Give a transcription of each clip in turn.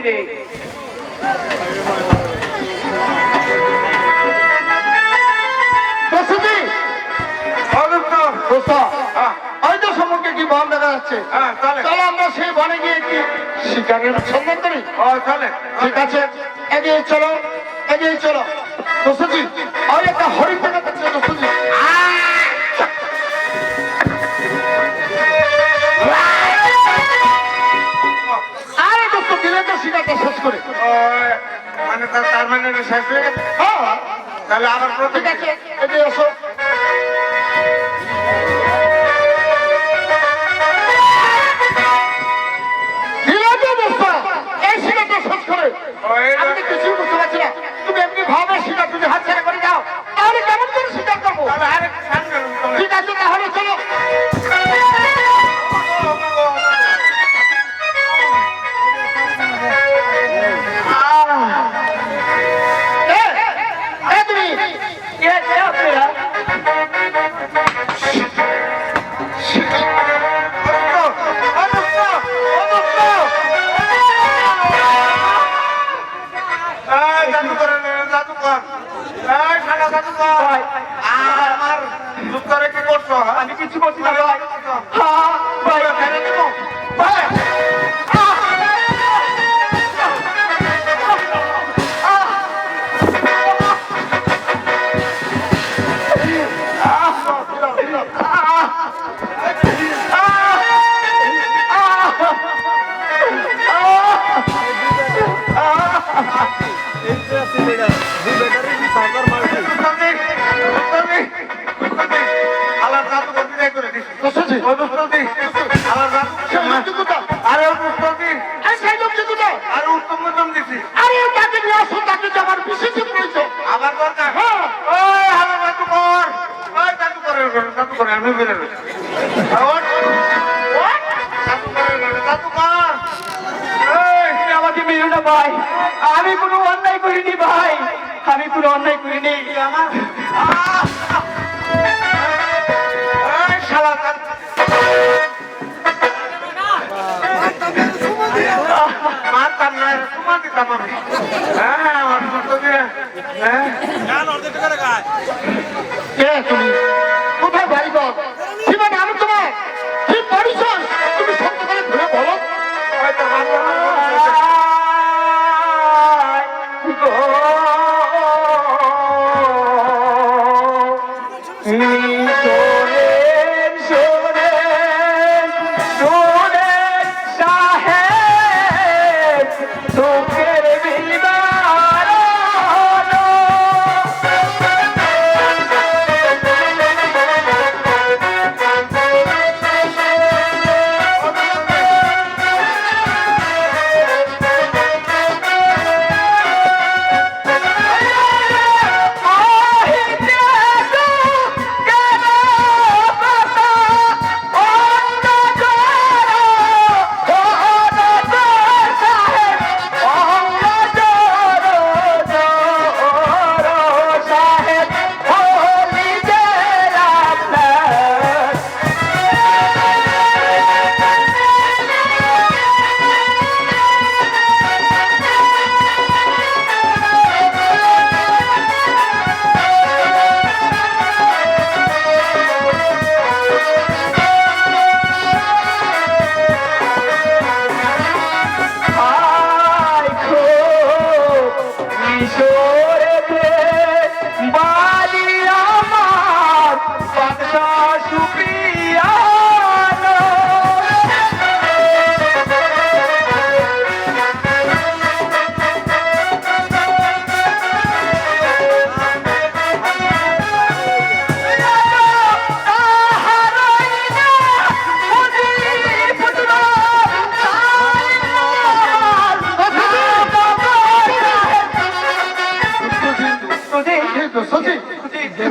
রে সম্মুখে কি বন দেখা যাচ্ছে? চলো আমরা সেই বনে গিয়ে কি শিকারের সন্ধান করি। ঠিক আছে, এগিয়ে চলো, এগিয়ে চলো। দোস্তজি, আর একটা হরিণ দেখা যাচ্ছে দোস্তজি। আরে দোস্ত, দিলে তো শিকারটা শেষ করে। মানে তার মানে শেষ হয়ে গেছে। হ্যাঁ, তাহলে আবার ঠিক আছে, এগিয়ে এসো। আমি কিছুই বুঝতে পারছি না। তুমি এমনি ভাবে শিকার যদি হাত ছেড়ে করে যাও তাহলে কেমন করে শিকার করবো? ঠিক আছে, তাহলে চলো। আমি কিছু করছি না ভাই। আমাকে মেরো না ভাই, আমি কোনো অন্যায় করিনি ভাই, আমি কোনো অন্যায় করিনি। আমার তুমি কোথায় বাড়ি ঘর? সীমানা আমি তোমার ঠিক পরিচয় তুমি সত্য করে ধরে বলো।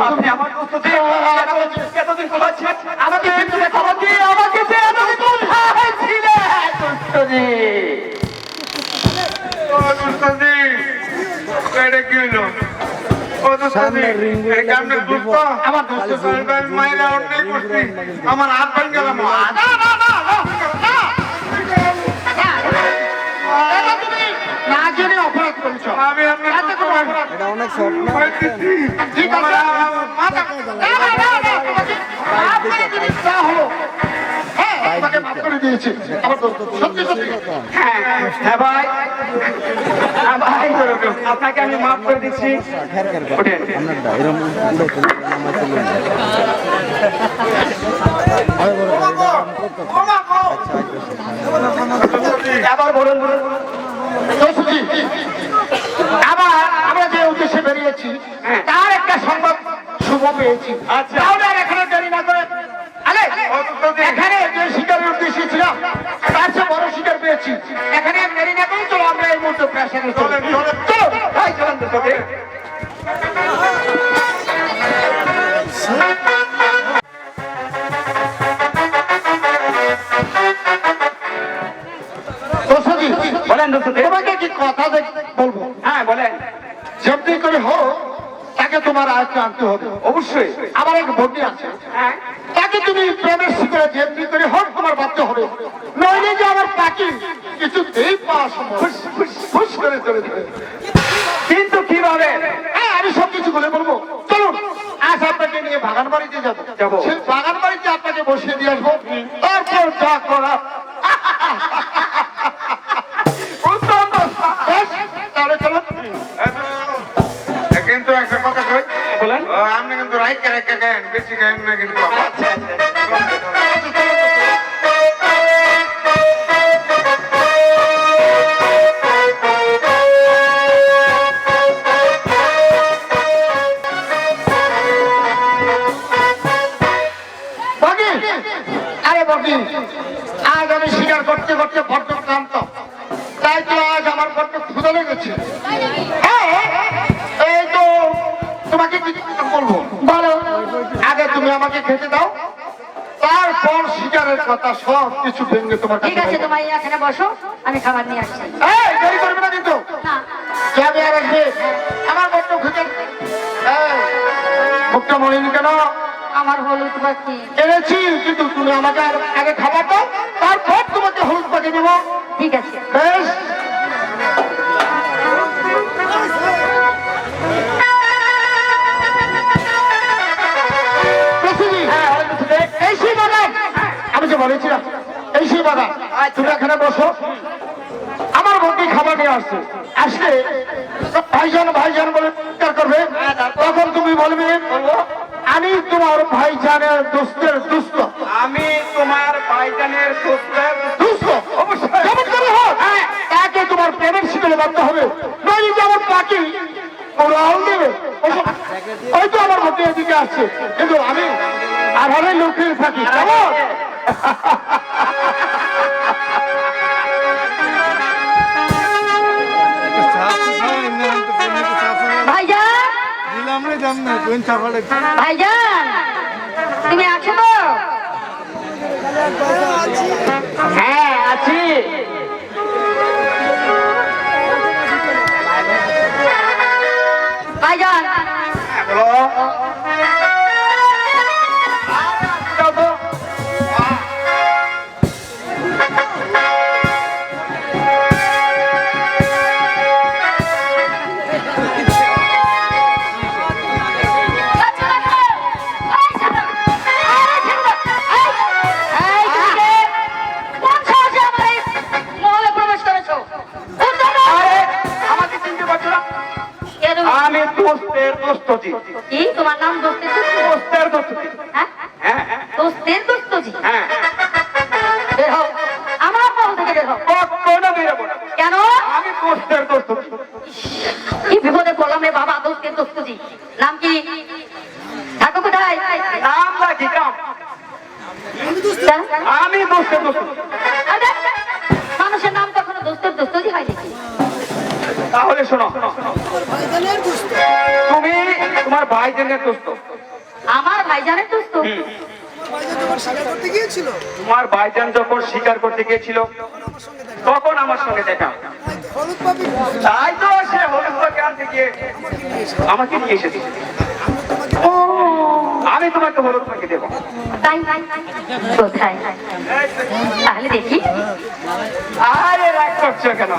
আপনি আমার এতদিন কোথাচ্ছেন? আমাকে খবর দিয়ে আমাকে কোথায় আমার হাত ভাঙ গেলাম। তুমি চল আমি আপনার এত কোনো ব্যাপার না। এটা অনেক শর্ট না ঠিক আছে মাথা যা হলো হ্যাঁ তোমাকে মাফ করে দিয়েছি আমার তো সত্যি সত্যি হ্যাঁ হ্যাঁ ভাই হ্যাঁ ভাই আপনাকে আমি মাফ করে দিচ্ছি খের খের ওঠেন। আপনারটা এরকম উড়ে চলে নামাজ চলে আরে বড় আবার বলুন বলুন দোষী আবার আমরা যে উদ্দেশ্যে বেরিয়েছি তার একটা সংবাদ শুভ পেয়েছি আচ্ছা। তাহলে আর এখানে দেরি না করে আরে এখানে যে শিকারের উদ্দেশ্যে ছিলাম তার চেয়ে বড় শিকার পেয়েছি এখানে আর দেরি না করে চলো আমরা এই মুহূর্তে প্রেশারে চলে চলো ভাই চলেন তো তোকে দোষী বলেন দোস্ত তোমাকে কি কথা বলবো হ্যাঁ বলেন যেমনি করে হোক তাকে তোমার আয়ত্তে আনতে হবে অবশ্যই আমার এক বন্ধু আছে হ্যাঁ তাকে তুমি প্রেমের শিকারে যেমনি করে হোক তোমার বাধ্য হবে নইলে যে আমার পাখি কিছুতেই পাওয়া সম্ভব ফুস করে চলে যাবে কিন্তু কিভাবে হ্যাঁ আমি সব কিছু বলে বলবো চলুন আজ আপনাকে নিয়ে বাগান বাড়িতে যাবো যাবো। সেই বাগান বাড়িতে আপনাকে বসিয়ে দিয়ে আসবো তারপর যা করা উত্তম দোস্ত। বেশ, তাহলে চলো কিন্তু একটা কথা কই বলেন আপনি কিন্তু রাইকে রাইকে গায়েন বেশি গায়েন না কিন্তু আচ্ছা আচ্ছা বগি আরে বগি আজ আমি শিকার করতে করতে বড্ড ক্লান্ত তাই তো আজ আমার বড্ড ক্ষুধা লেগেছে হ্যাঁ এই তো তোমাকে কি বলবো বলো আগে তুমি আমাকে খেতে দাও তারপর শিকারের কথা সব কিছু ভেঙে তোমার কাছে ঠিক আছে বলবো। তোমার এখানে বসো আমি খাবার নিয়ে আসছি এই দেরি করবে না কিন্তু না যাবে আর আসবে আমার বড্ড ক্ষুধা এই, মুখটা মরিনি কেন আমার হলুদ পাখি এনেছি কিন্তু তুমি আমাকে আগে খাবার দাও তারপর তোমাকে হলুদ পাখি দেবো ঠিক আছে বেশ প্রসিদ্ধি, এই সেই বাগান আমি যে বলেছিলাম এই সেই বাগান তুমি এখানে বসো আমার বন্ধু খাবার নিয়ে আসছে আসলে ভাইজান ভাইজান বলে চিৎকার করবে তখন তুমি বলবে আমি তোমার ভাইজানের দোস্তের দুস্থ আমি তোমার ভাইজানের দোস্তের দুস্থ অবশ্যই যেমন করে হোক তাকে তোমার প্রেমের শিকলে বাঁধতে হবে নইলে যেমন পাখি উড়াল দেবে ওই তো আমার মধ্যে এদিকে আসছে কিন্তু আমি আধারে লুকিয়ে থাকি কেমন ভাইজান ভাইজান তুমি আছো তো হ্যাঁ আছি ভাইজান বলো দাও তো। আরে আমাকে চিনতে পারছো না আমি দোস্তের দোস্তজি কি তোমার নাম দোস্তের দোস্তের দোস্তজি হ্যাঁ হ্যাঁ হ্যাঁ দোস্তের দোস্তজি হ্যাঁ বের হও আমার পল থেকে বের হও কখনো বেরোবো না কেন আমি দোস্তের দোস্তজি কি বিপদে পড়লাম রে বাবা দোস্তের দোস্তজি নাম কি থাকো কোথায় নাম রাখি কাম আমি দোস্তের দোস্তজি আরে, মানুষের নাম কখনো দোস্তের দোস্তজি হয় নাকি তাহলে শোনো তুমি তোমার ভাইজানের দোস্ত আমার ভাইজানের দোস্ত তোমার ভাইজান যখন শিকার করতে গিয়েছিল তখন আমার সঙ্গে দেখা তাই তো সে হলুদ পাখি আনতে গিয়ে আমাকে নিয়ে এসেছে ও আমি তোমাকে হলুদ পাখি দেবো তাই কোথায় তাহলে দেখি আরে রাগ করছো কেন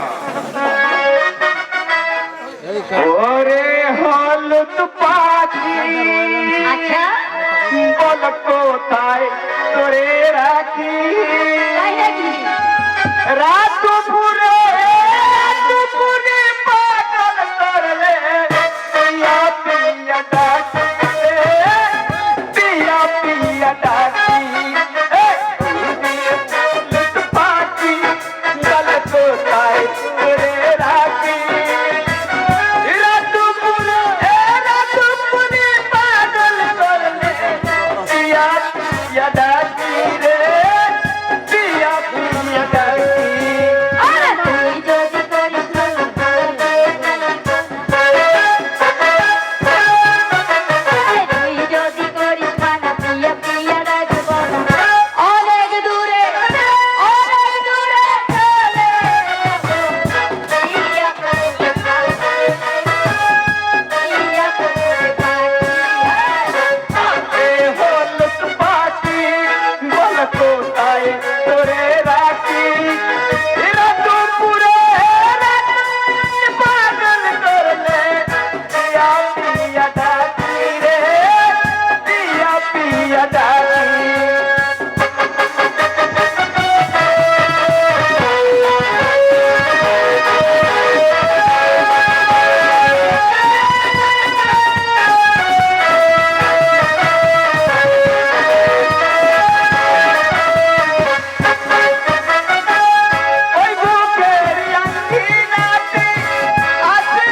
কোথায় তোরে রাখি তাই নাকি? রাত দুপুরে দুপুরে পাগল করলে পিয়া পিয়া ডাকি পিয়া পিয়া ডাকি পাখি গল কোথায় তোরে রাখি রাত দুপুরে পাগল করলে পিয়া পিয়া ডাকি রে পিয়া পিয়া ডাকি আরে তুই যদি করিস না, আরে তুই যদি করিস না, পিয়া পিয়া ডাকব না। অনেক দূরে চলে পিয়া পিয়া ডাকি, পিয়া পিয়া ডাকি। এ হলুদ পাখি বল কোথায় তোরে রাখি রাত দুপুরে পাগল করলে পিয়া পিয়া ডাকি রে পিয়া পিয়া ডাকি ওই বুকের আঙ্গিনাতে আছে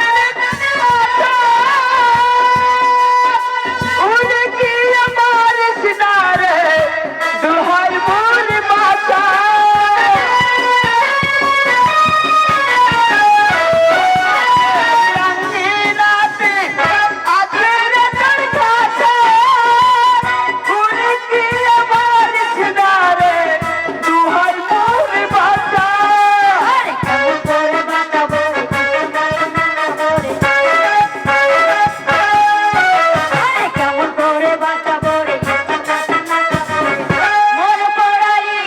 উড়ে কি আমার সিনারে দুহাই মোর বাঁচা আঙ্গিনাতে আছে রে তোর কাছে উড়ে কি আমার সিনারে দুহাই মোর বাঁচা আরে কেমন করে বাঁচাবো রে, আরে কেমন করে বাঁচাবো রে, মন পড়ালি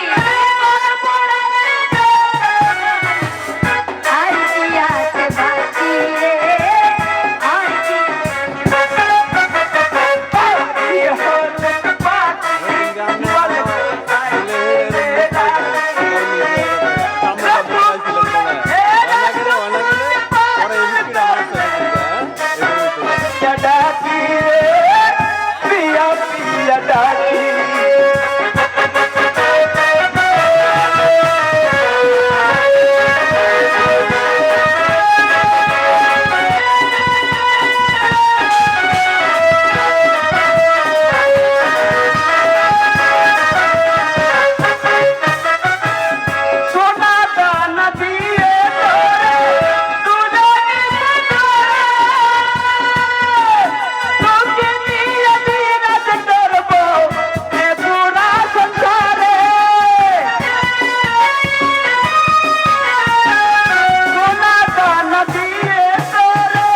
আর কি আছে বাকি রে, আর কি ये हलक पाखी बल कोথায় তোরে পিয়া ডাকি রে পিয়া পিয়া ডাকি সোনা দানা দিয়ে তোরে তোকে নিয়ে বিরাজ করবো এ পুরা সংসারে সোনা দানা দিয়ে তোরে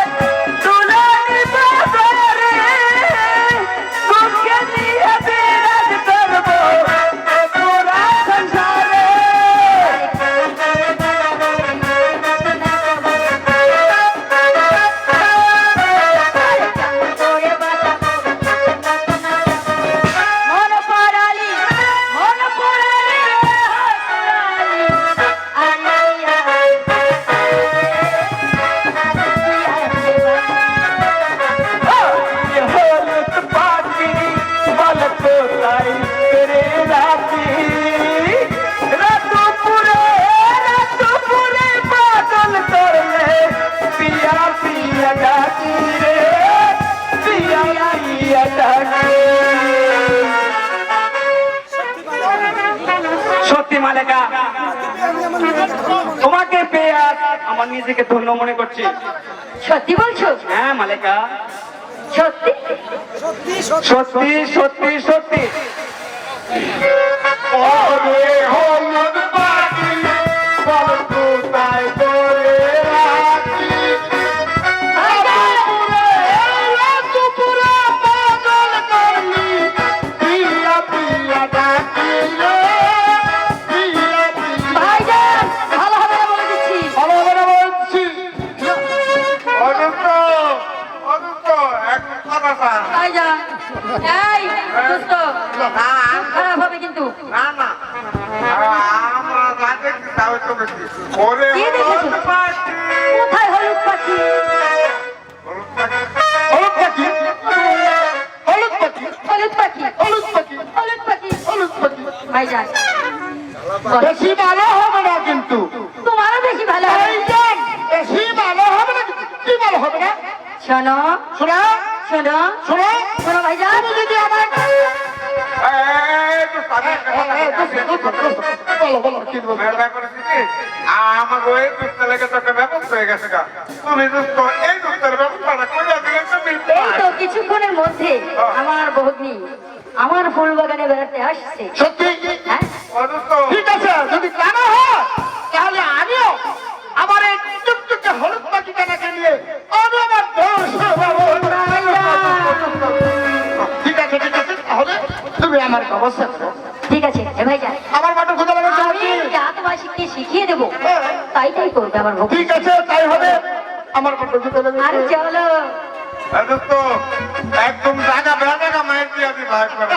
তুলে নিব ধরে তোকে নিয়ে বিরাজ করবো এ পুরা সংসারে মন পড়ালি ये हलक पाखी बल कोথায় তোরে রাখি রাত দুপুরে পাগল করলে পিয়া পিয়া ডাকি রে পিয়া পিয়া ডাকি সত্যি মালেকা তোমাকে পেয়ে আজ আমার নিজেকে ধন্য মনে করছি সত্যি বলছো? হ্যাঁ মালেকা সত্যি? সত্যি সত্যি সত্যি ওরে হলুদ পাখি বল কোথায় তোরে রাখি দুপুরে পাগল করলি পিয়া পিয়া ডাকি রে পিয়া পিয়া ভাইজান ভালো হবে না বলে দিচ্ছি। ভালো হবে না বলছি অনন্ত অনন্ত এক কথা ভাইজান এই দোস্ত যা না খারাপ হবে কিন্তু। না না আমরা যা দেখছি তাও তো দেখছি ওরে কি দেখেছো? হলুদ পাখি কোথায় হলুদ পাখি? হলুদ পাখি হলুদ পাখি হলুদ পাখি হলুদ পাখি, হলুদ পাখি হলুদ পাখি। হলুদ পাখি ভাইজান, বলো, বেশি ভালো হবে না কিন্তু তোমারও বেশি ভালো হবে। ভাইজান, বেশি ভালো হবে না কিন্তু। কি ভালো হবে না শোনো, শোনা শোনো, শোনো শোনো ভাইজান, তুমি যদি আমার এই তো সামনে একটা কথা বলছি। বলো বলো কি বলবো মেলা করেছি কি আমার ওই দুধটা লেগে তো একটা ব্যবস্থা হয়ে গেছে গা তুমি দুধ এই দুধটার ব্যবস্থাটা করে দিলে তুমি এই তো কিছুক্ষণের মধ্যে আমার ভগ্নী আমার ফুল বাগানে বেড়াতে আসছে। সত্যি হ্যাঁ, অদুত ঠিক আছে যদি জানা হয় তাহলে আমিও আমার এই টুকটুকে হলুদ পাখিটাকে নিয়ে আমি আমার দোষ ঠিক আছে তাহলে তুমি আমার ব্যবস্থা করো ঠিক আছে এ ভাইজান, আমার মাঠে খোঁজা লাগাতে আমি যা তোমার শিখিয়ে দেবো তাইটাই করবে আমার ভগ্নী। ঠিক আছে তাই হবে আমার মাঠে খোঁজা আর লাগাতে চলো, অদুত একদম জায়গা বেড়া মায়ের দিয়ে আমি ভাই করে